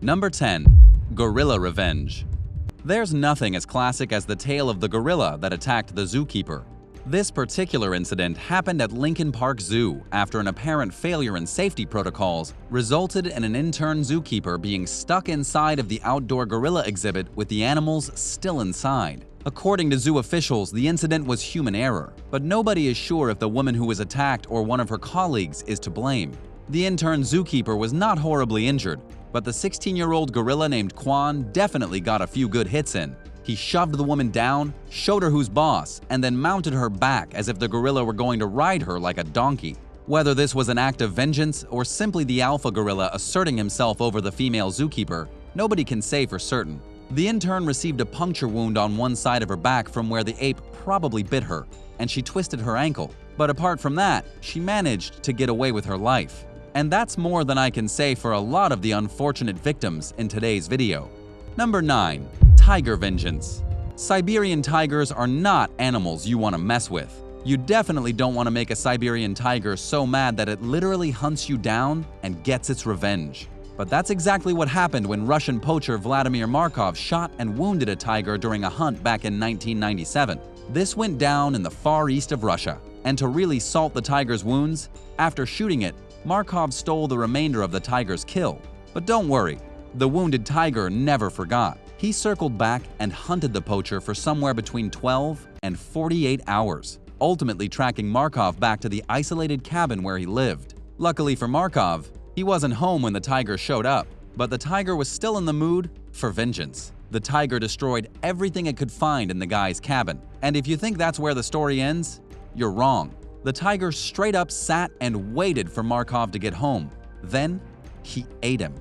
Number 10. Gorilla Revenge. There's nothing as classic as the tale of the gorilla that attacked the zookeeper. This particular incident happened at Lincoln Park Zoo after an apparent failure in safety protocols resulted in an intern zookeeper being stuck inside of the outdoor gorilla exhibit with the animals still inside. According to zoo officials, the incident was human error, but nobody is sure if the woman who was attacked or one of her colleagues is to blame. The intern zookeeper was not horribly injured, but the 16-year-old gorilla named Quan definitely got a few good hits in. He shoved the woman down, showed her who's boss, and then mounted her back as if the gorilla were going to ride her like a donkey. Whether this was an act of vengeance or simply the alpha gorilla asserting himself over the female zookeeper, nobody can say for certain. The intern received a puncture wound on one side of her back from where the ape probably bit her, and she twisted her ankle. But apart from that, she managed to get away with her life. And that's more than I can say for a lot of the unfortunate victims in today's video. Number 9. Tiger Vengeance. Siberian tigers are not animals you want to mess with. You definitely don't want to make a Siberian tiger so mad that it literally hunts you down and gets its revenge. But that's exactly what happened when Russian poacher Vladimir Markov shot and wounded a tiger during a hunt back in 1997. This went down in the far east of Russia. And to really salt the tiger's wounds, after shooting it, Markov stole the remainder of the tiger's kill. But don't worry, the wounded tiger never forgot. He circled back and hunted the poacher for somewhere between 12 and 48 hours, ultimately tracking Markov back to the isolated cabin where he lived. Luckily for Markov, he wasn't home when the tiger showed up, but the tiger was still in the mood for vengeance. The tiger destroyed everything it could find in the guy's cabin. And if you think that's where the story ends, you're wrong. The tiger straight up sat and waited for Markov to get home. Then, he ate him.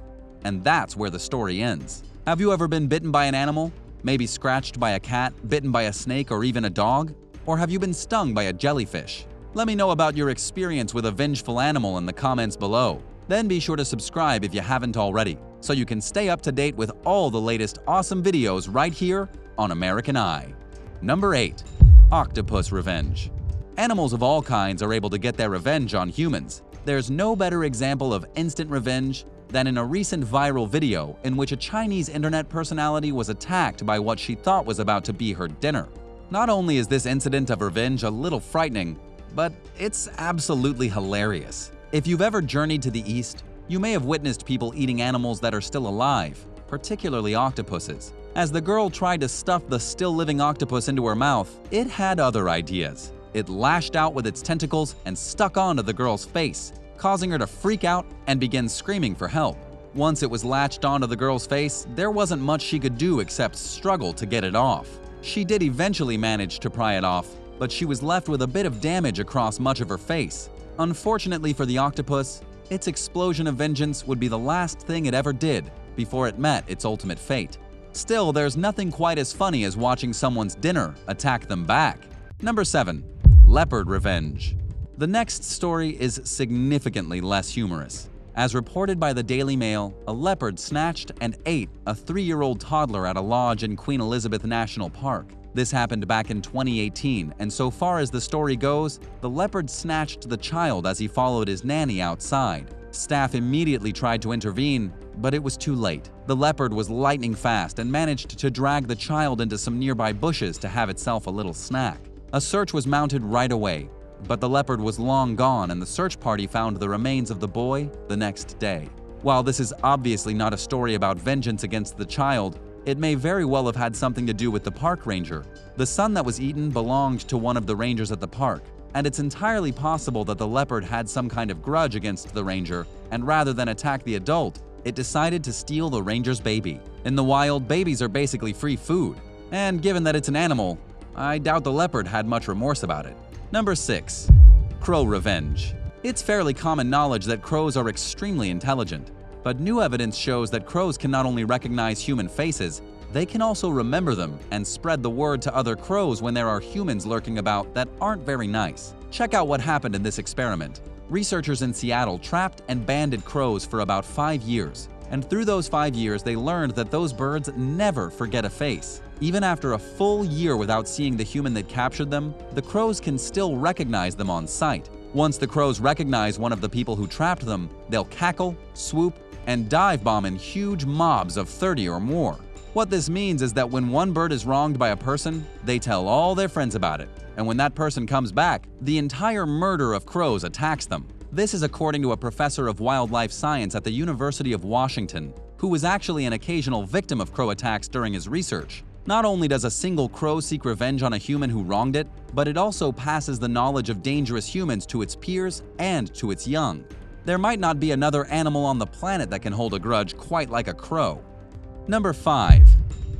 And that's where the story ends. Have you ever been bitten by an animal? Maybe scratched by a cat, bitten by a snake, or even a dog? Or have you been stung by a jellyfish? Let me know about your experience with a vengeful animal in the comments below. Then be sure to subscribe if you haven't already, so you can stay up to date with all the latest awesome videos right here on American Eye. Number 8. Octopus Revenge. Animals of all kinds are able to get their revenge on humans. There's no better example of instant revenge than in a recent viral video in which a Chinese internet personality was attacked by what she thought was about to be her dinner. Not only is this incident of revenge a little frightening, but it's absolutely hilarious. If you've ever journeyed to the East, you may have witnessed people eating animals that are still alive, particularly octopuses. As the girl tried to stuff the still-living octopus into her mouth, it had other ideas. It lashed out with its tentacles and stuck onto the girl's face, causing her to freak out and begin screaming for help. Once it was latched onto the girl's face, there wasn't much she could do except struggle to get it off. She did eventually manage to pry it off, but she was left with a bit of damage across much of her face. Unfortunately for the octopus, its explosion of vengeance would be the last thing it ever did before it met its ultimate fate. Still, there's nothing quite as funny as watching someone's dinner attack them back. Number 7. Leopard Revenge. The next story is significantly less humorous. As reported by the Daily Mail, a leopard snatched and ate a 3-year-old toddler at a lodge in Queen Elizabeth National Park. This happened back in 2018, and so far as the story goes, the leopard snatched the child as he followed his nanny outside. Staff immediately tried to intervene, but it was too late. The leopard was lightning fast and managed to drag the child into some nearby bushes to have itself a little snack. A search was mounted right away, but the leopard was long gone and the search party found the remains of the boy the next day. While this is obviously not a story about vengeance against the child, it may very well have had something to do with the park ranger. The son that was eaten belonged to one of the rangers at the park, and it's entirely possible that the leopard had some kind of grudge against the ranger, and rather than attack the adult, it decided to steal the ranger's baby. In the wild, babies are basically free food, and given that it's an animal, I doubt the leopard had much remorse about it. Number 6. Crow Revenge. It's fairly common knowledge that crows are extremely intelligent, but new evidence shows that crows can not only recognize human faces, they can also remember them and spread the word to other crows when there are humans lurking about that aren't very nice. Check out what happened in this experiment. Researchers in Seattle trapped and banded crows for about 5 years, and through those 5 years they learned that those birds never forget a face. Even after a full year without seeing the human that captured them, the crows can still recognize them on sight. Once the crows recognize one of the people who trapped them, they'll cackle, swoop, and dive bomb in huge mobs of 30 or more. What this means is that when one bird is wronged by a person, they tell all their friends about it. And when that person comes back, the entire murder of crows attacks them. This is according to a professor of wildlife science at the University of Washington, who was actually an occasional victim of crow attacks during his research. Not only does a single crow seek revenge on a human who wronged it, but it also passes the knowledge of dangerous humans to its peers and to its young. There might not be another animal on the planet that can hold a grudge quite like a crow. Number 5.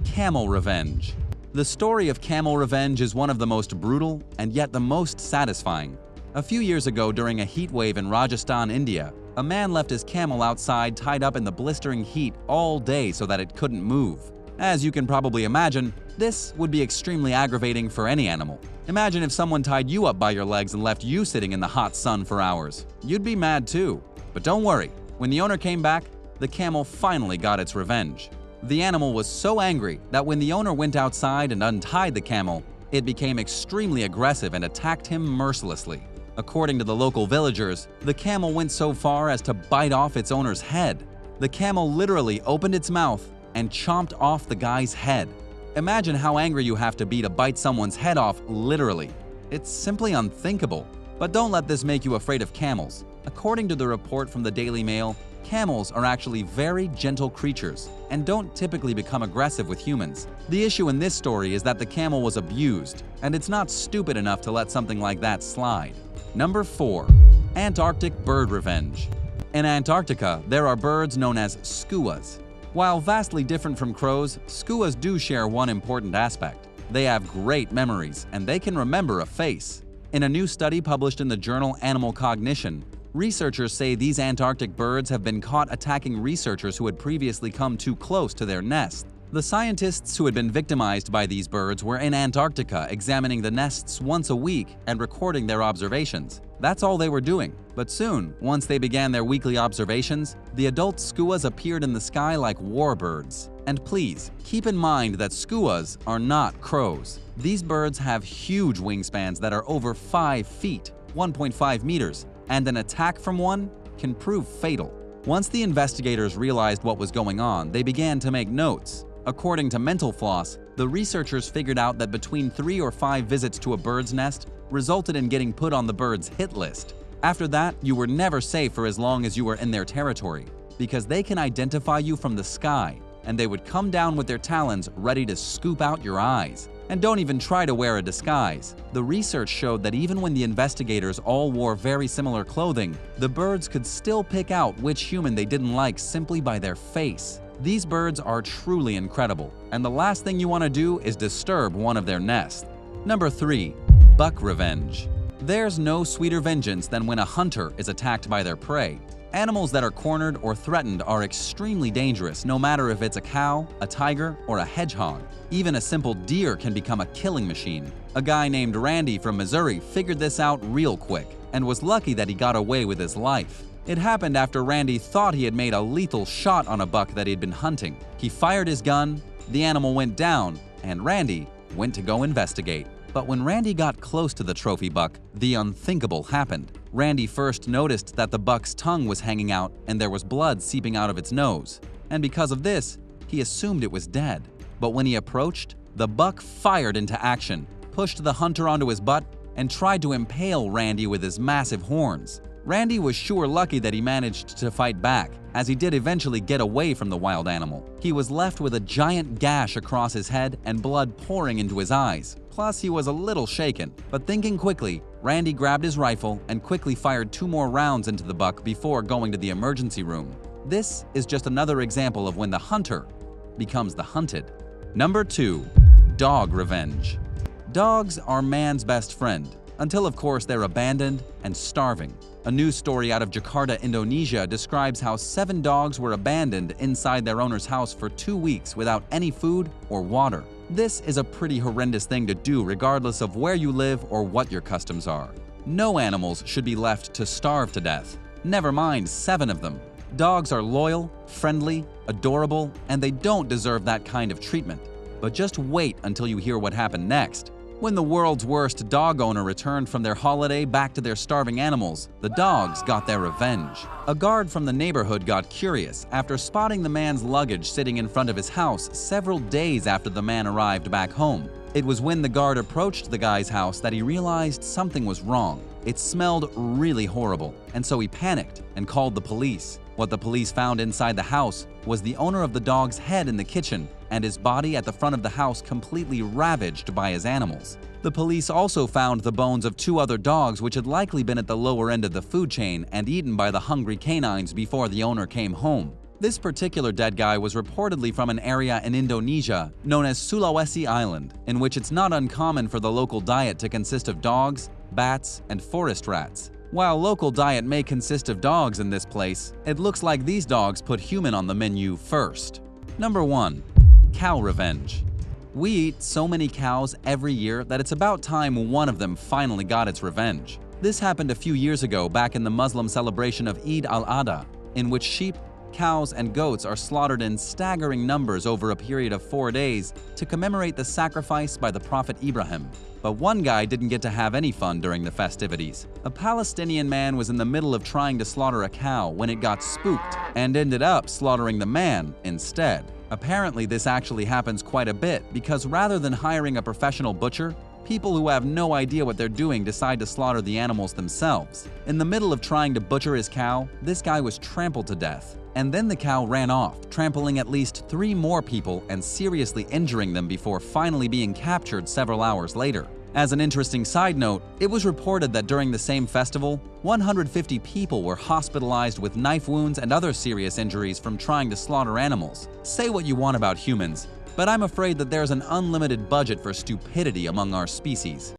Camel revenge. The story of camel revenge is one of the most brutal and yet the most satisfying. A few years ago, during a heat wave in Rajasthan, India, a man left his camel outside tied up in the blistering heat all day so that it couldn't move. As you can probably imagine, this would be extremely aggravating for any animal. Imagine if someone tied you up by your legs and left you sitting in the hot sun for hours. You'd be mad too. But don't worry, when the owner came back, the camel finally got its revenge. The animal was so angry that when the owner went outside and untied the camel, it became extremely aggressive and attacked him mercilessly. According to the local villagers, the camel went so far as to bite off its owner's head. The camel literally opened its mouth and chomped off the guy's head. Imagine how angry you have to be to bite someone's head off literally. It's simply unthinkable. But don't let this make you afraid of camels. According to the report from the Daily Mail, camels are actually very gentle creatures and don't typically become aggressive with humans. The issue in this story is that the camel was abused, and it's not stupid enough to let something like that slide. Number 4. Antarctic bird revenge. In Antarctica, there are birds known as skuas. While vastly different from crows, skuas do share one important aspect. They have great memories, and they can remember a face. In a new study published in the journal Animal Cognition, researchers say these Antarctic birds have been caught attacking researchers who had previously come too close to their nest. The scientists who had been victimized by these birds were in Antarctica examining the nests once a week and recording their observations. That's all they were doing. But soon, once they began their weekly observations, the adult skuas appeared in the sky like warbirds. And please, keep in mind that skuas are not crows. These birds have huge wingspans that are over 5 feet, 1.5 meters, and an attack from one can prove fatal. Once the investigators realized what was going on, they began to make notes. According to Mental Floss, the researchers figured out that between 3 or 5 visits to a bird's nest resulted in getting put on the bird's hit list. After that, you were never safe for as long as you were in their territory, because they can identify you from the sky, and they would come down with their talons ready to scoop out your eyes. And don't even try to wear a disguise. The research showed that even when the investigators all wore very similar clothing, the birds could still pick out which human they didn't like simply by their face. These birds are truly incredible, and the last thing you want to do is disturb one of their nests. Number 3. Buck revenge. There's no sweeter vengeance than when a hunter is attacked by their prey. Animals that are cornered or threatened are extremely dangerous, no matter if it's a cow, a tiger, or a hedgehog. Even a simple deer can become a killing machine. A guy named Randy from Missouri figured this out real quick and was lucky that he got away with his life. It happened after Randy thought he had made a lethal shot on a buck that he'd been hunting. He fired his gun, the animal went down, and Randy went to go investigate. But when Randy got close to the trophy buck, the unthinkable happened. Randy first noticed that the buck's tongue was hanging out and there was blood seeping out of its nose. And because of this, he assumed it was dead. But when he approached, the buck fired into action, pushed the hunter onto his butt, and tried to impale Randy with his massive horns. Randy was sure lucky that he managed to fight back, as he did eventually get away from the wild animal. He was left with a giant gash across his head and blood pouring into his eyes. Plus, he was a little shaken. But thinking quickly, Randy grabbed his rifle and quickly fired 2 more rounds into the buck before going to the emergency room. This is just another example of when the hunter becomes the hunted. Number 2. Dog revenge. Dogs are man's best friend, until of course they're abandoned and starving. A news story out of Jakarta, Indonesia describes how 7 dogs were abandoned inside their owner's house for 2 weeks without any food or water. This is a pretty horrendous thing to do regardless of where you live or what your customs are. No animals should be left to starve to death. Never mind 7 of them. Dogs are loyal, friendly, adorable, and they don't deserve that kind of treatment. But just wait until you hear what happened next. When the world's worst dog owner returned from their holiday back to their starving animals, the dogs got their revenge. A guard from the neighborhood got curious after spotting the man's luggage sitting in front of his house several days after the man arrived back home. It was when the guard approached the guy's house that he realized something was wrong. It smelled really horrible, and so he panicked and called the police. What the police found inside the house was the owner of the dog's head in the kitchen and his body at the front of the house completely ravaged by his animals. The police also found the bones of 2 other dogs which had likely been at the lower end of the food chain and eaten by the hungry canines before the owner came home. This particular dead guy was reportedly from an area in Indonesia known as Sulawesi Island, in which it's not uncommon for the local diet to consist of dogs, bats, and forest rats. While local diet may consist of dogs in this place, it looks like these dogs put human on the menu first. Number 1. Cow revenge. We eat so many cows every year that it's about time one of them finally got its revenge. This happened a few years ago back in the Muslim celebration of Eid al-Adha, in which sheep, cows, and goats are slaughtered in staggering numbers over a period of 4 days to commemorate the sacrifice by the Prophet Ibrahim. But one guy didn't get to have any fun during the festivities. A Palestinian man was in the middle of trying to slaughter a cow when it got spooked and ended up slaughtering the man instead. Apparently, this actually happens quite a bit because rather than hiring a professional butcher, people who have no idea what they're doing decide to slaughter the animals themselves. In the middle of trying to butcher his cow, this guy was trampled to death. And then the cow ran off, trampling at least 3 more people and seriously injuring them before finally being captured several hours later. As an interesting side note, it was reported that during the same festival, 150 people were hospitalized with knife wounds and other serious injuries from trying to slaughter animals. Say what you want about humans, but I'm afraid that there's an unlimited budget for stupidity among our species.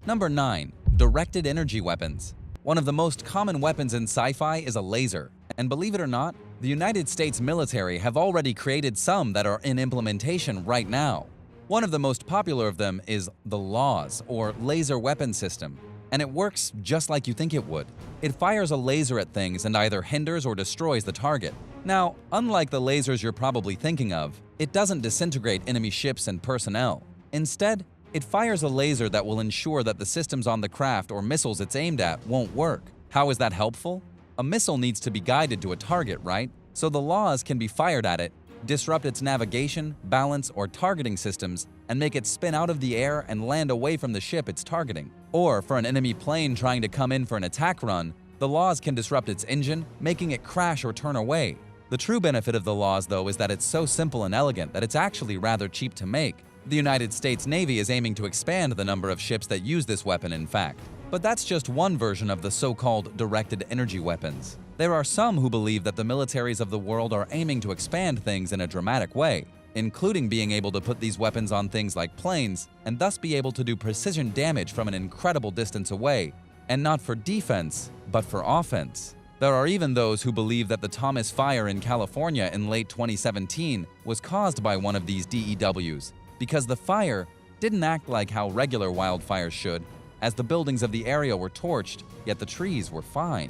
Number 9. Directed energy weapons. One of the most common weapons in sci-fi is a laser, and believe it or not, the United States military have already created some that are in implementation right now. One of the most popular of them is the LAWS, or Laser Weapon System, and it works just like you think it would. It fires a laser at things and either hinders or destroys the target. Now, unlike the lasers you're probably thinking of, it doesn't disintegrate enemy ships and personnel. Instead, it fires a laser that will ensure that the systems on the craft or missiles it's aimed at won't work. How is that helpful? A missile needs to be guided to a target, right? So the LAWS can be fired at it, disrupt its navigation, balance, or targeting systems, and make it spin out of the air and land away from the ship it's targeting. Or for an enemy plane trying to come in for an attack run, the LAWS can disrupt its engine, making it crash or turn away. The true benefit of the LAWS, though, is that it's so simple and elegant that it's actually rather cheap to make. The United States Navy is aiming to expand the number of ships that use this weapon, in fact. But that's just one version of the so-called directed energy weapons. There are some who believe that the militaries of the world are aiming to expand things in a dramatic way, including being able to put these weapons on things like planes and thus be able to do precision damage from an incredible distance away, and not for defense, but for offense. There are even those who believe that the Thomas Fire in California in late 2017 was caused by one of these DEWs, because the fire didn't act like how regular wildfires should, as the buildings of the area were torched, yet the trees were fine.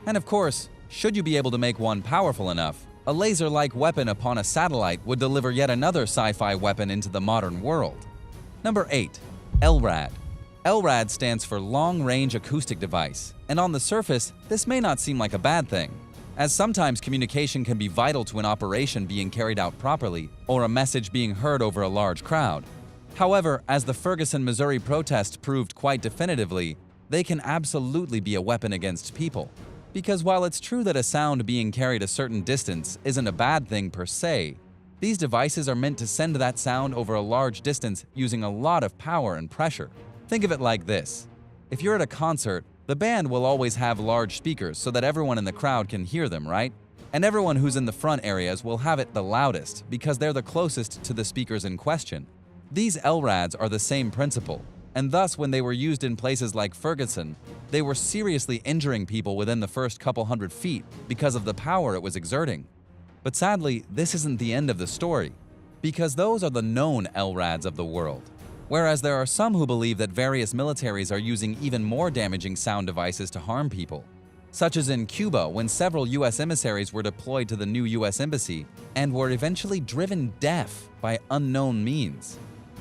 And of course, should you be able to make one powerful enough, a laser-like weapon upon a satellite would deliver yet another sci-fi weapon into the modern world. Number 8. LRAD. LRAD stands for Long Range Acoustic Device, and on the surface, this may not seem like a bad thing, as sometimes communication can be vital to an operation being carried out properly or a message being heard over a large crowd. However, as the Ferguson, Missouri protest proved quite definitively, they can absolutely be a weapon against people. Because while it's true that a sound being carried a certain distance isn't a bad thing per se, these devices are meant to send that sound over a large distance using a lot of power and pressure. Think of it like this. If you're at a concert, the band will always have large speakers so that everyone in the crowd can hear them, right? And everyone who's in the front areas will have it the loudest because they're the closest to the speakers in question. These LRADs are the same principle, and thus when they were used in places like Ferguson, they were seriously injuring people within the first couple hundred feet because of the power it was exerting. But sadly, this isn't the end of the story, because those are the known LRADs of the world. Whereas there are some who believe that various militaries are using even more damaging sound devices to harm people. such as in Cuba when several U.S. emissaries were deployed to the new U.S. Embassy and were eventually driven deaf by unknown means.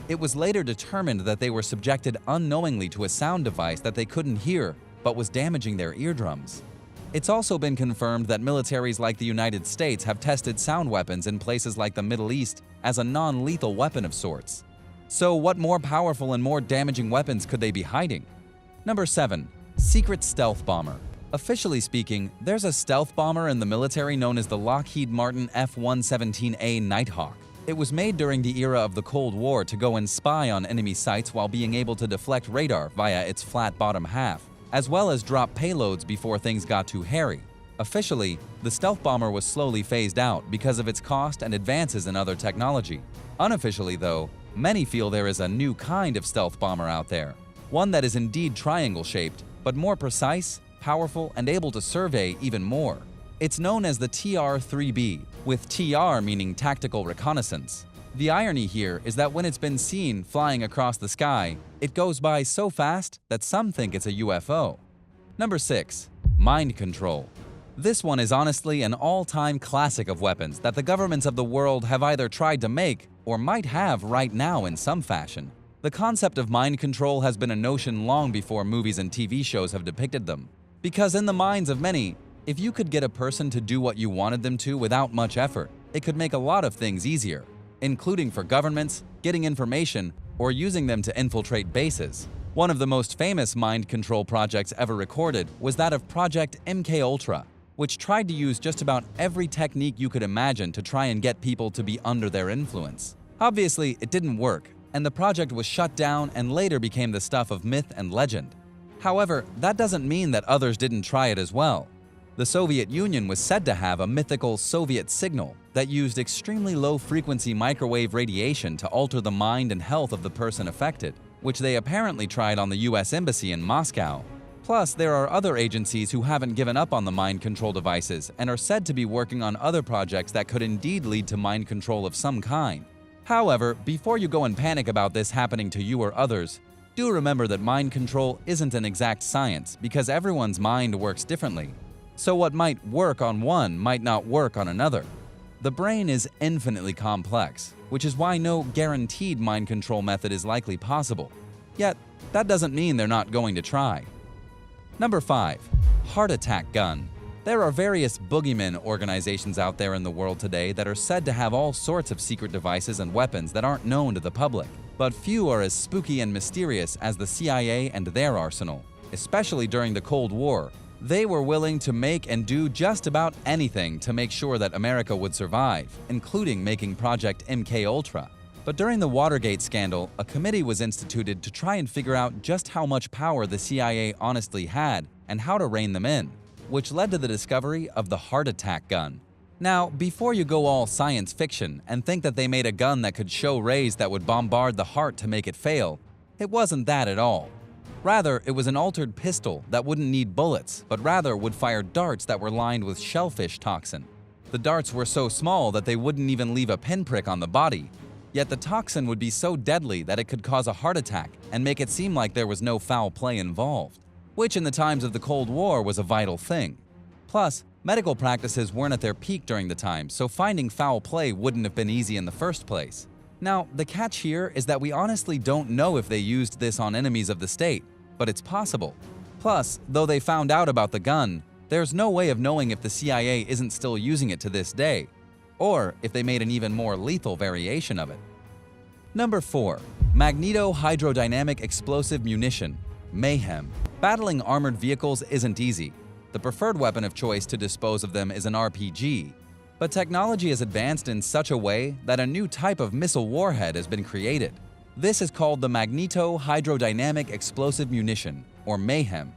It was later determined that they were subjected unknowingly to a sound device that they couldn't hear but was damaging their eardrums. It's also been confirmed that militaries like the United States have tested sound weapons in places like the Middle East as a non-lethal weapon of sorts. So what more powerful and more damaging weapons could they be hiding? Number 7. Secret Stealth Bomber. Officially speaking, there's a stealth bomber in the military known as the Lockheed Martin F-117A Nighthawk. It was made during the era of the Cold War to go and spy on enemy sites while being able to deflect radar via its flat bottom half, as well as drop payloads before things got too hairy. Officially, the stealth bomber was slowly phased out because of its cost and advances in other technology. Unofficially, though, many feel there is a new kind of stealth bomber out there, one that is indeed triangle-shaped, but more precise, powerful, and able to survey even more. It's known as the TR-3B, with TR meaning tactical reconnaissance. The irony here is that when it's been seen flying across the sky, it goes by so fast that some think it's a UFO. Number 6. Mind control. This one is honestly an all-time classic of weapons that the governments of the world have either tried to make or might have right now in some fashion. The concept of mind control has been a notion long before movies and TV shows have depicted them. Because in the minds of many, if you could get a person to do what you wanted them to without much effort, it could make a lot of things easier, including for governments, getting information, or using them to infiltrate bases. One of the most famous mind control projects ever recorded was that of Project MKUltra, which tried to use just about every technique you could imagine to try and get people to be under their influence. Obviously, it didn't work, and the project was shut down and later became the stuff of myth and legend. However, that doesn't mean that others didn't try it as well. The Soviet Union was said to have a mythical Soviet signal that used extremely low-frequency microwave radiation to alter the mind and health of the person affected, which they apparently tried on the U.S. Embassy in Moscow. Plus, there are other agencies who haven't given up on the mind control devices and are said to be working on other projects that could indeed lead to mind control of some kind. However, before you go and panic about this happening to you or others, do remember that mind control isn't an exact science because everyone's mind works differently. So what might work on one might not work on another. The brain is infinitely complex, which is why no guaranteed mind control method is likely possible. Yet, that doesn't mean they're not going to try. Number 5. Heart attack gun. There are various boogeyman organizations out there in the world today that are said to have all sorts of secret devices and weapons that aren't known to the public. But few are as spooky and mysterious as the CIA and their arsenal. Especially during the Cold War, they were willing to make and do just about anything to make sure that America would survive, including making Project MKUltra. But during the Watergate scandal, a committee was instituted to try and figure out just how much power the CIA honestly had and how to rein them in, which led to the discovery of the heart attack gun. Now, before you go all science fiction and think that they made a gun that could show rays that would bombard the heart to make it fail, it wasn't that at all. Rather, it was an altered pistol that wouldn't need bullets, but rather would fire darts that were lined with shellfish toxin. The darts were so small that they wouldn't even leave a pinprick on the body, yet the toxin would be so deadly that it could cause a heart attack and make it seem like there was no foul play involved, which in the times of the Cold War was a vital thing. Plus, medical practices weren't at their peak during the time, so finding foul play wouldn't have been easy in the first place. Now, the catch here is that we honestly don't know if they used this on enemies of the state, but it's possible. Plus, though they found out about the gun, there's no way of knowing if the CIA isn't still using it to this day, or if they made an even more lethal variation of it. Number 4. Magneto-hydrodynamic explosive munition, Mayhem. Battling armored vehicles isn't easy. The preferred weapon of choice to dispose of them is an RPG, but technology has advanced in such a way that a new type of missile warhead has been created. This is called the Magneto-hydrodynamic explosive munition, or Mayhem.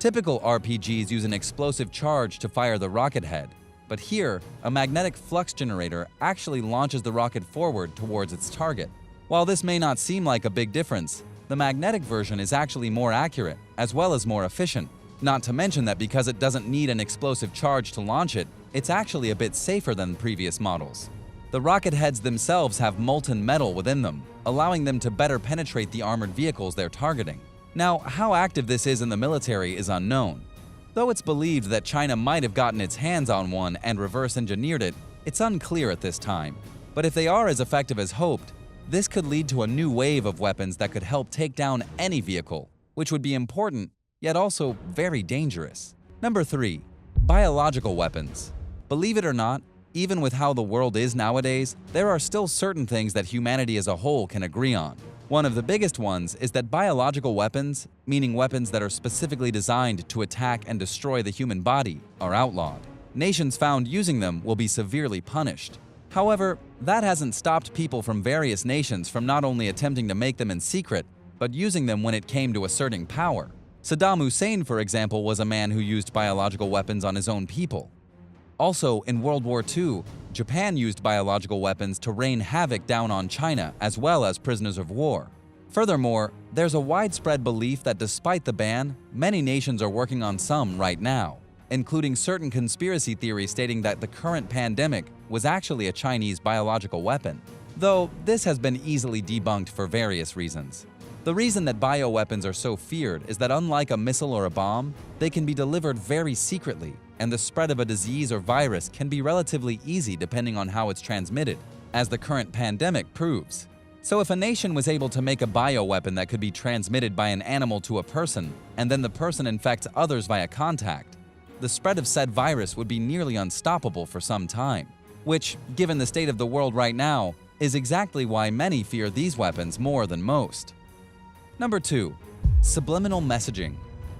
Typical RPGs use an explosive charge to fire the rocket head, but here, a magnetic flux generator actually launches the rocket forward towards its target. While this may not seem like a big difference, the magnetic version is actually more accurate, as well as more efficient. Not to mention that because it doesn't need an explosive charge to launch it, it's actually a bit safer than previous models. The rocket heads themselves have molten metal within them, allowing them to better penetrate the armored vehicles they're targeting. Now, how active this is in the military is unknown. Though it's believed that China might have gotten its hands on one and reverse engineered it, it's unclear at this time. But if they are as effective as hoped, this could lead to a new wave of weapons that could help take down any vehicle, which would be important, yet also very dangerous. Number 3. Biological weapons. Believe it or not, even with how the world is nowadays, there are still certain things that humanity as a whole can agree on. One of the biggest ones is that biological weapons, meaning weapons that are specifically designed to attack and destroy the human body, are outlawed. Nations found using them will be severely punished. However, that hasn't stopped people from various nations from not only attempting to make them in secret, but using them when it came to asserting power. Saddam Hussein, for example, was a man who used biological weapons on his own people. Also, in World War II, Japan used biological weapons to rain havoc down on China as well as prisoners of war. Furthermore, there's a widespread belief that despite the ban, many nations are working on some right now, including certain conspiracy theories stating that the current pandemic was actually a Chinese biological weapon, though this has been easily debunked for various reasons. The reason that bioweapons are so feared is that unlike a missile or a bomb, they can be delivered very secretly, and the spread of a disease or virus can be relatively easy depending on how it's transmitted, as the current pandemic proves. So if a nation was able to make a bioweapon that could be transmitted by an animal to a person, and then the person infects others via contact, the spread of said virus would be nearly unstoppable for some time, which, given the state of the world right now, is exactly why many fear these weapons more than most. Number 2. Subliminal messaging.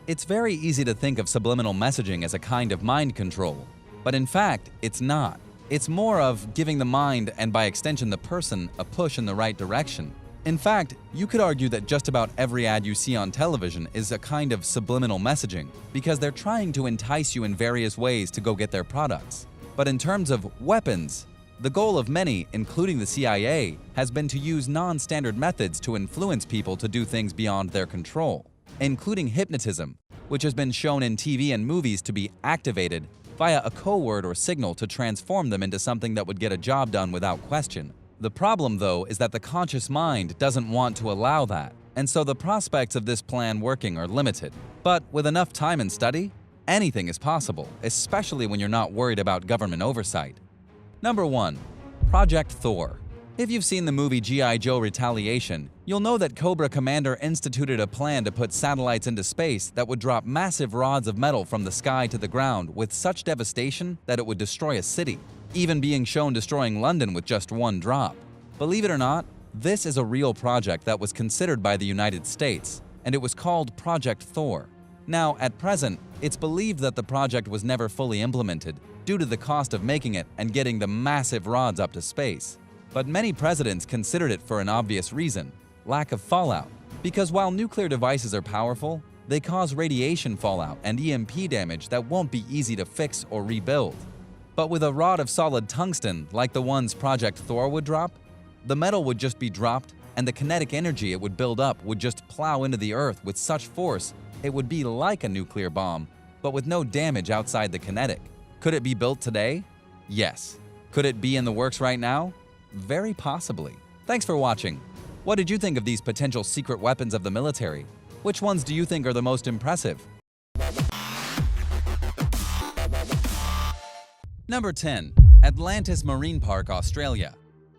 It's very easy to think of subliminal messaging as a kind of mind control, but in fact, it's not. It's more of giving the mind, and by extension the person, a push in the right direction. In fact, you could argue that just about every ad you see on television is a kind of subliminal messaging, because they're trying to entice you in various ways to go get their products. But in terms of weapons, the goal of many, including the CIA, has been to use non-standard methods to influence people to do things beyond their control, including hypnotism, which has been shown in TV and movies to be activated via a code or signal to transform them into something that would get a job done without question. The problem, though, is that the conscious mind doesn't want to allow that, and so the prospects of this plan working are limited. But with enough time and study, anything is possible, especially when you're not worried about government oversight. Number 1. Project THOR. If you've seen the movie G.I. Joe Retaliation, you'll know that Cobra Commander instituted a plan to put satellites into space that would drop massive rods of metal from the sky to the ground with such devastation that it would destroy a city, even being shown destroying London with just one drop. Believe it or not, this is a real project that was considered by the United States, and it was called Project THOR. Now, at present, it's believed that the project was never fully implemented due to the cost of making it and getting the massive rods up to space. But many presidents considered it for an obvious reason: lack of fallout. Because while nuclear devices are powerful, they cause radiation fallout and EMP damage that won't be easy to fix or rebuild. But with a rod of solid tungsten, like the ones Project THOR would drop, the metal would just be dropped, and the kinetic energy it would build up would just plow into the earth with such force it would be like a nuclear bomb, but with no damage outside the kinetic. Could it be built today? Yes. Could it be in the works right now? Very possibly. Thanks for watching. What did you think of these potential secret weapons of the military? Which ones do you think are the most impressive? Number 10. Atlantis Marine Park, Australia.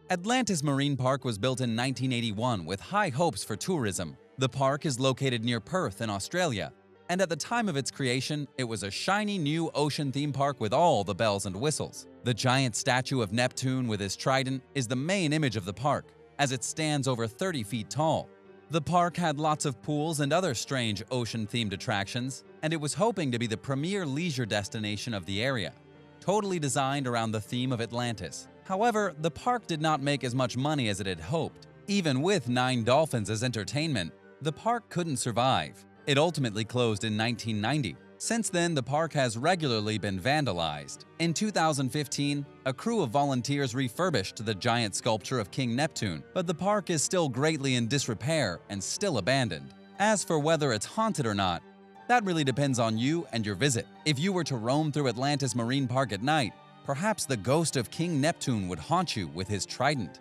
Atlantis Marine Park was built in 1981 with high hopes for tourism. The park is located near Perth in Australia, and at the time of its creation, it was a shiny new ocean theme park with all the bells and whistles. The giant statue of Neptune with his trident is the main image of the park, as it stands over 30 feet tall. The park had lots of pools and other strange ocean-themed attractions, and it was hoping to be the premier leisure destination of the area, totally designed around the theme of Atlantis. However, the park did not make as much money as it had hoped. Even with 9 dolphins as entertainment, the park couldn't survive. It ultimately closed in 1990. Since then, the park has regularly been vandalized. In 2015, a crew of volunteers refurbished the giant sculpture of King Neptune, but the park is still greatly in disrepair and still abandoned. As for whether it's haunted or not, that really depends on you and your visit. If you were to roam through Atlantis Marine Park at night, perhaps the ghost of King Neptune would haunt you with his trident.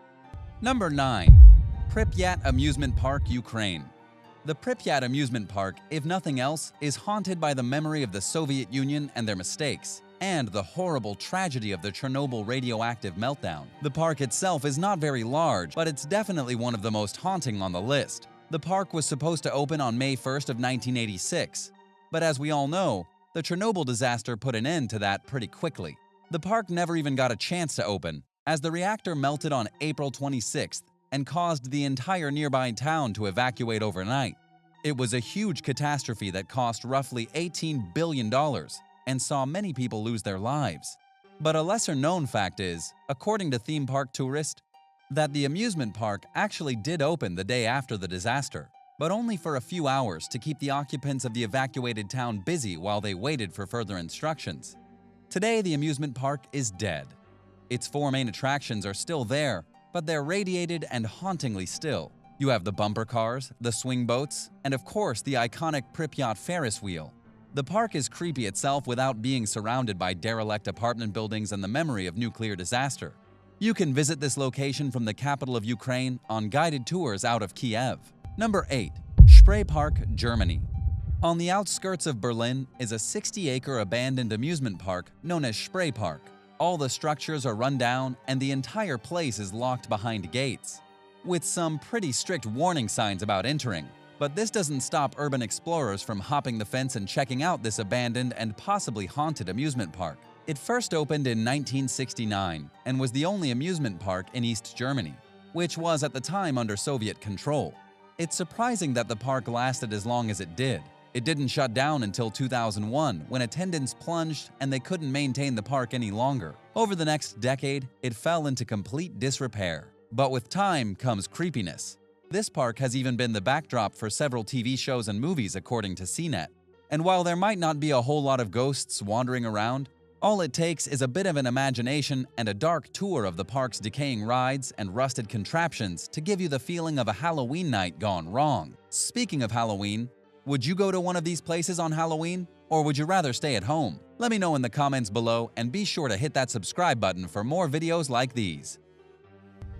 Number 9. Pripyat Amusement Park, Ukraine. The Pripyat amusement park, if nothing else, is haunted by the memory of the Soviet Union and their mistakes, and the horrible tragedy of the Chernobyl radioactive meltdown. The park itself is not very large, but it's definitely one of the most haunting on the list. The park was supposed to open on May 1st of 1986, but as we all know, the Chernobyl disaster put an end to that pretty quickly. The park never even got a chance to open, as the reactor melted on April 26th and caused the entire nearby town to evacuate overnight. It was a huge catastrophe that cost roughly $18 billion and saw many people lose their lives. But a lesser-known fact is, according to Theme Park Tourist, that the amusement park actually did open the day after the disaster, but only for a few hours to keep the occupants of the evacuated town busy while they waited for further instructions. Today, the amusement park is dead. Its 4 main attractions are still there, but they're radiated and hauntingly still. You have the bumper cars, the swing boats, and of course the iconic Pripyat Ferris wheel. The park is creepy itself without being surrounded by derelict apartment buildings and the memory of nuclear disaster. You can visit this location from the capital of Ukraine on guided tours out of Kiev. Number 8. Spree Park, Germany. On the outskirts of Berlin is a 60-acre abandoned amusement park known as Spree Park. All the structures are run down and the entire place is locked behind gates, with some pretty strict warning signs about entering. But this doesn't stop urban explorers from hopping the fence and checking out this abandoned and possibly haunted amusement park. It first opened in 1969 and was the only amusement park in East Germany, which was at the time under Soviet control. It's surprising that the park lasted as long as it did. It didn't shut down until 2001, when attendance plunged and they couldn't maintain the park any longer. Over the next decade, it fell into complete disrepair. But with time comes creepiness. This park has even been the backdrop for several TV shows and movies according to CNET. And while there might not be a whole lot of ghosts wandering around, all it takes is a bit of an imagination and a dark tour of the park's decaying rides and rusted contraptions to give you the feeling of a Halloween night gone wrong. Speaking of Halloween, would you go to one of these places on Halloween, or would you rather stay at home? Let me know in the comments below, and be sure to hit that subscribe button for more videos like these.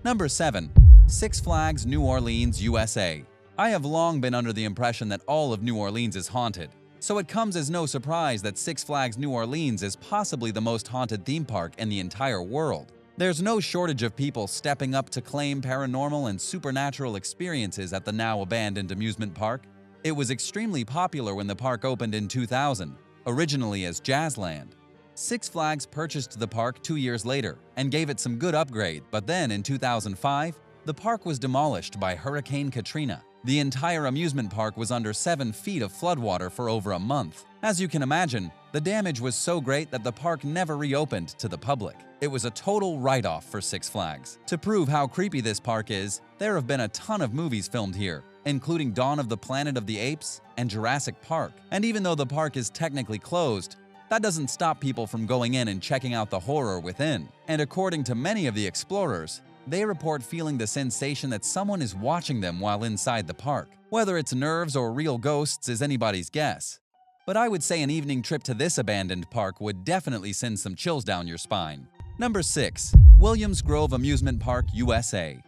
Number 7. Six Flags New Orleans, USA. I have long been under the impression that all of New Orleans is haunted, so it comes as no surprise that Six Flags New Orleans is possibly the most haunted theme park in the entire world. There's no shortage of people stepping up to claim paranormal and supernatural experiences at the now abandoned amusement park. It was extremely popular when the park opened in 2000, originally as Jazzland. Six Flags purchased the park 2 years later and gave it some good upgrade, but then in 2005, the park was demolished by Hurricane Katrina. The entire amusement park was under 7 feet of floodwater for over a month. As you can imagine, the damage was so great that the park never reopened to the public. It was a total write-off for Six Flags. To prove how creepy this park is, there have been a ton of movies filmed here, including Dawn of the Planet of the Apes and Jurassic Park. And even though the park is technically closed, that doesn't stop people from going in and checking out the horror within. And according to many of the explorers, they report feeling the sensation that someone is watching them while inside the park. Whether it's nerves or real ghosts is anybody's guess. But I would say an evening trip to this abandoned park would definitely send some chills down your spine. Number 6. Williams Grove Amusement Park, USA.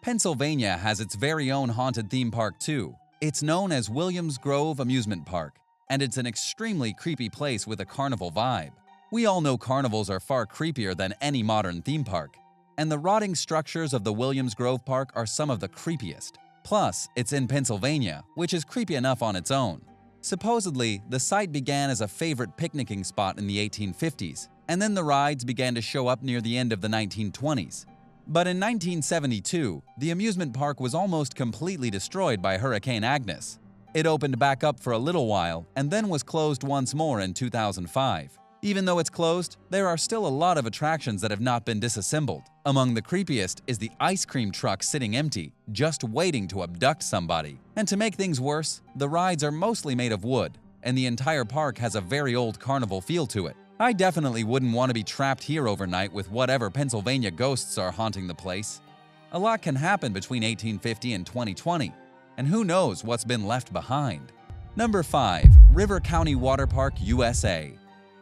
Pennsylvania has its very own haunted theme park too. It's known as Williams Grove Amusement Park, and it's an extremely creepy place with a carnival vibe. We all know carnivals are far creepier than any modern theme park, and the rotting structures of the Williams Grove Park are some of the creepiest. Plus, it's in Pennsylvania, which is creepy enough on its own. Supposedly, the site began as a favorite picnicking spot in the 1850s, and then the rides began to show up near the end of the 1920s. But in 1972, the amusement park was almost completely destroyed by Hurricane Agnes. It opened back up for a little while and then was closed once more in 2005. Even though it's closed, there are still a lot of attractions that have not been disassembled. Among the creepiest is the ice cream truck sitting empty, just waiting to abduct somebody. And to make things worse, the rides are mostly made of wood, and the entire park has a very old carnival feel to it. I definitely wouldn't want to be trapped here overnight with whatever Pennsylvania ghosts are haunting the place. A lot can happen between 1850 and 2020, and who knows what's been left behind. Number 5. River County Water Park, USA.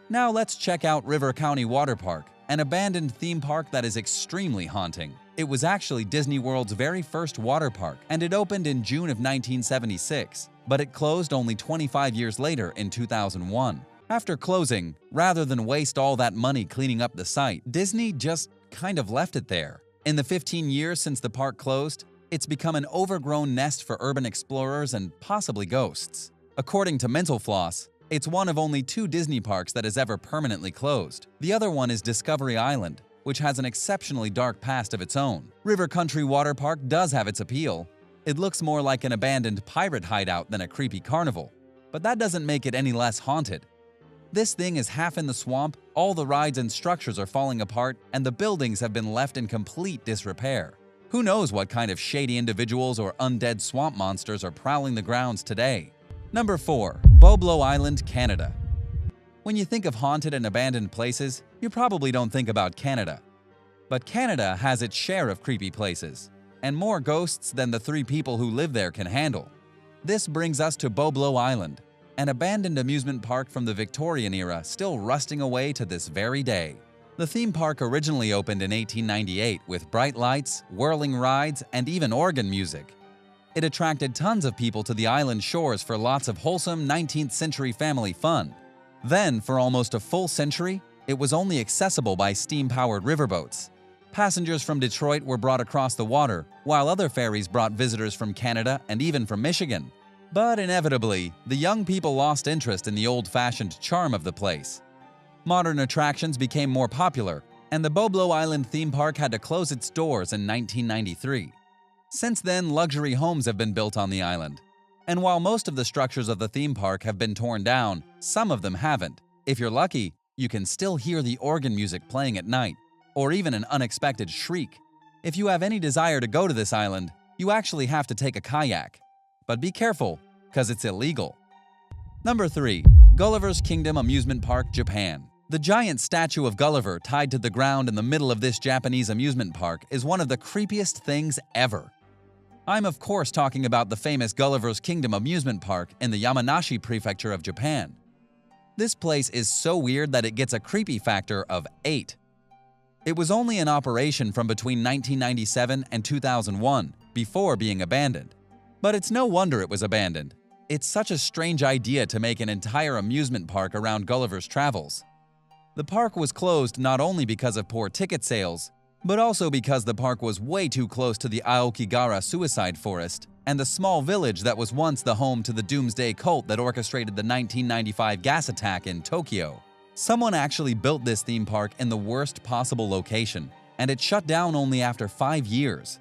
Now let's check out River County Water Park, an abandoned theme park that is extremely haunting. It was actually Disney World's very first water park, and it opened in June of 1976, but it closed only 25 years later in 2001. After closing, rather than waste all that money cleaning up the site, Disney just kind of left it there. In the 15 years since the park closed, it's become an overgrown nest for urban explorers and possibly ghosts. According to Mental Floss, it's one of only 2 Disney parks that has ever permanently closed. The other one is Discovery Island, which has an exceptionally dark past of its own. River Country Water Park does have its appeal. It looks more like an abandoned pirate hideout than a creepy carnival, but that doesn't make it any less haunted. This thing is half in the swamp, all the rides and structures are falling apart, and the buildings have been left in complete disrepair. Who knows what kind of shady individuals or undead swamp monsters are prowling the grounds today? Number 4. Boblo Island, Canada. When you think of haunted and abandoned places, you probably don't think about Canada. But Canada has its share of creepy places, and more ghosts than the 3 people who live there can handle. This brings us to Boblo Island, an abandoned amusement park from the Victorian era still rusting away to this very day. The theme park originally opened in 1898 with bright lights, whirling rides, and even organ music. It attracted tons of people to the island shores for lots of wholesome 19th century family fun. Then, for almost a full century, it was only accessible by steam-powered riverboats. Passengers from Detroit were brought across the water, while other ferries brought visitors from Canada and even from Michigan. But inevitably, the young people lost interest in the old-fashioned charm of the place. Modern attractions became more popular, and the Boblo Island theme park had to close its doors in 1993. Since then, luxury homes have been built on the island. And while most of the structures of the theme park have been torn down, some of them haven't. If you're lucky, you can still hear the organ music playing at night, or even an unexpected shriek. If you have any desire to go to this island, you actually have to take a kayak. But be careful, because it's illegal. Number 3. Gulliver's Kingdom Amusement Park, Japan. The giant statue of Gulliver tied to the ground in the middle of this Japanese amusement park is one of the creepiest things ever. I'm of course talking about the famous Gulliver's Kingdom amusement park in the Yamanashi prefecture of Japan. This place is so weird that it gets a creepy factor of 8. It was only in operation from between 1997 and 2001, before being abandoned. But it's no wonder it was abandoned. It's such a strange idea to make an entire amusement park around Gulliver's travels. The park was closed not only because of poor ticket sales, but also because the park was way too close to the Aokigahara suicide forest and the small village that was once the home to the doomsday cult that orchestrated the 1995 gas attack in Tokyo. Someone actually built this theme park in the worst possible location, and it shut down only after 5 years.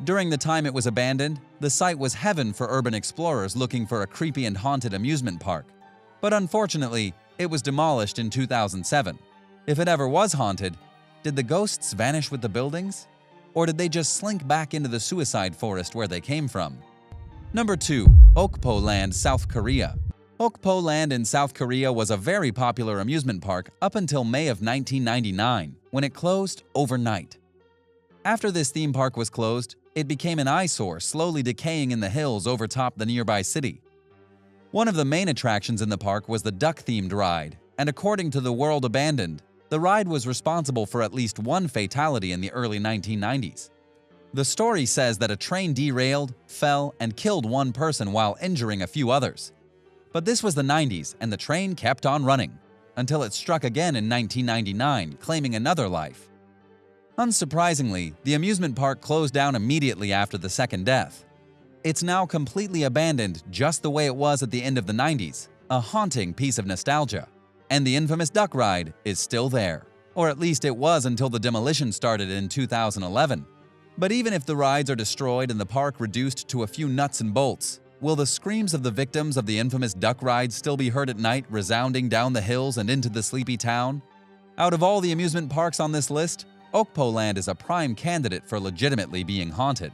During the time it was abandoned, the site was heaven for urban explorers looking for a creepy and haunted amusement park. But unfortunately, it was demolished in 2007. If it ever was haunted, did the ghosts vanish with the buildings? Or did they just slink back into the suicide forest where they came from? Number 2. Okpo Land, South Korea. Okpo Land in South Korea was a very popular amusement park up until May of 1999, when it closed overnight. After this theme park was closed, it became an eyesore, slowly decaying in the hills overtop the nearby city. One of the main attractions in the park was the duck-themed ride, and according to The World Abandoned, the ride was responsible for at least 1 fatality in the early 1990s. The story says that a train derailed, fell, and killed 1 person while injuring a few others. But this was the 90s, and the train kept on running, until it struck again in 1999, claiming another life. Unsurprisingly, the amusement park closed down immediately after the second death. It's now completely abandoned just the way it was at the end of the 90s, a haunting piece of nostalgia. And the infamous duck ride is still there. Or at least it was until the demolition started in 2011. But even if the rides are destroyed and the park reduced to a few nuts and bolts, will the screams of the victims of the infamous duck ride still be heard at night resounding down the hills and into the sleepy town? Out of all the amusement parks on this list, Okpo Land is a prime candidate for legitimately being haunted.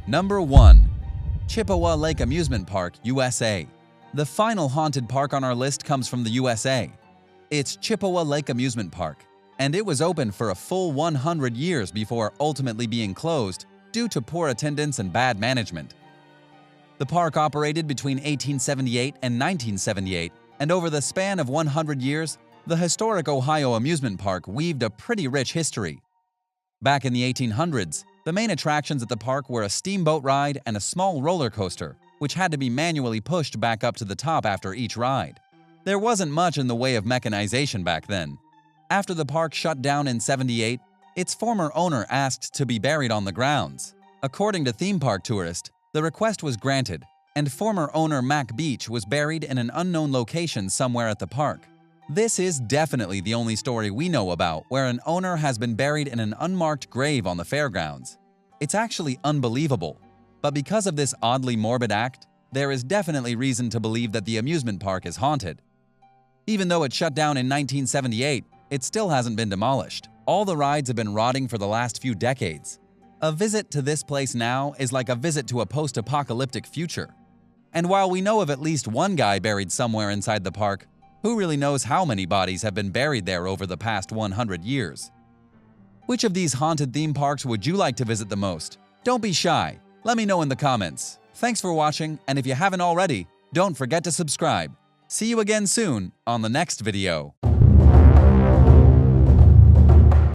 Number 1. Chippewa Lake Amusement Park, USA. The final haunted park on our list comes from the USA. It's Chippewa Lake Amusement Park, and it was open for a full 100 years before ultimately being closed due to poor attendance and bad management. The park operated between 1878 and 1978, and over the span of 100 years, the historic Ohio amusement park weaved a pretty rich history. Back in the 1800s, the main attractions at the park were a steamboat ride and a small roller coaster, which had to be manually pushed back up to the top after each ride. There wasn't much in the way of mechanization back then. After the park shut down in '78, its former owner asked to be buried on the grounds. According to theme park tourists, the request was granted, and former owner Mac Beach was buried in an unknown location somewhere at the park. This is definitely the only story we know about where an owner has been buried in an unmarked grave on the fairgrounds. It's actually unbelievable, but because of this oddly morbid act, there is definitely reason to believe that the amusement park is haunted. Even though it shut down in 1978, it still hasn't been demolished. All the rides have been rotting for the last few decades. A visit to this place now is like a visit to a post-apocalyptic future. And while we know of at least one guy buried somewhere inside the park, who really knows how many bodies have been buried there over the past 100 years? Which of these haunted theme parks would you like to visit the most? Don't be shy. Let me know in the comments. Thanks for watching, and if you haven't already, don't forget to subscribe. See you again soon on the next video.